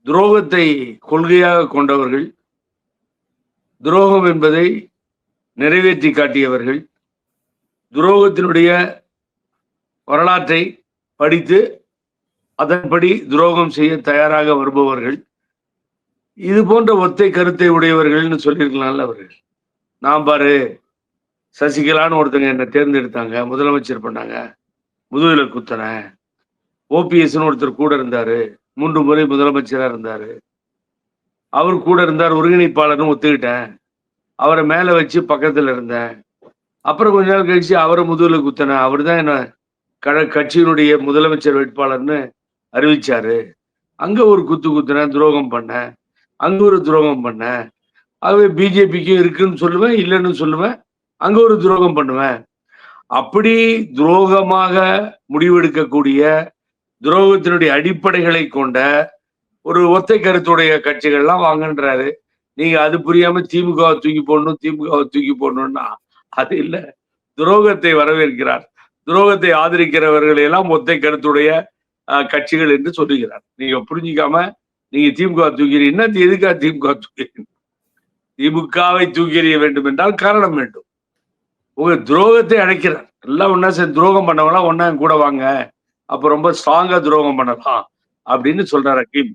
துரோகத்தை கொள்கையாக கொண்டவர்கள், துரோகம் என்பதை நிறைவேற்றி காட்டியவர்கள், துரோகத்தினுடைய வரலாற்றை படித்து அதன்படி துரோகம் செய்ய தயாராக வருபவர்கள், இது போன்ற ஒத்தை கருத்தை உடையவர்கள்னு சொல்லியிருக்கலாம்ல அவர்கள். நான் பாரு சசிகலான்னு ஒருத்தங்க என்ன தேர்ந்தெடுத்தாங்க, முதலமைச்சர் பண்ணாங்க, முதுகுல குத்துனேன். ஓபிஎஸ்ன்னு ஒருத்தர் கூட இருந்தாரு, 3 முறை முதலமைச்சரா இருந்தாரு. அவர் கூட இருந்தார், ஒருங்கிணைப்பாளர்னு ஒத்துக்கிட்டேன். அவரை மேல வச்சு பக்கத்துல இருந்தேன். அப்புறம் கொஞ்ச நாள் கழிச்சு அவரை முதுகுல குத்துனேன். அவர்தான் என்ன கட்சியினுடைய முதலமைச்சர் வேட்பாளர்னு அறிவிச்சாரு. அங்க ஒரு குத்து குத்துனேன், துரோகம் பண்ணேன். அங்க ஒரு துரோகம் பண்ணேன். ஆகவே பிஜேபிக்கும் இருக்குன்னு சொல்லுவேன், இல்லைன்னு சொல்லுவேன். அங்க ஒரு துரோகம் பண்ணுவேன். அப்படி துரோகமாக முடிவெடுக்கக்கூடிய, துரோகத்தினுடைய அடிப்படைகளை கொண்ட ஒரு ஒத்தை கருத்துடைய கட்சிகள்லாம் வாங்கன்றாரு. நீங்க அது புரியாம திமுகவை தூக்கி போடணும், திமுகவை தூக்கி போடணும்னா அது இல்ல. துரோகத்தை வரவேற்கிறார். துரோகத்தை ஆதரிக்கிறவர்களை எல்லாம் ஒத்தை கருத்துடைய கட்சிகள் என்று சொல்லுகிறார். நீங்க புரிஞ்சிக்காம நீங்க திமுக தூக்கிறீங்கன்னா எதுக்காக திமுக தூக்கிறீங்க? திமுகவை தூக்கி எறிய வேண்டும் என்றால் காரணம் வேண்டும். உங்க துரோகத்தை அழைக்கிறார். எல்லாம் ஒன்னா சேர்ந்து துரோகம் பண்ணவங்களாம் ஒன்னா கூட வாங்க. அப்ப ரொம்ப ஸ்ட்ராங்கா துரோகம் பண்ணலாம் அப்படின்னு சொல்றாரு அக்கீம்.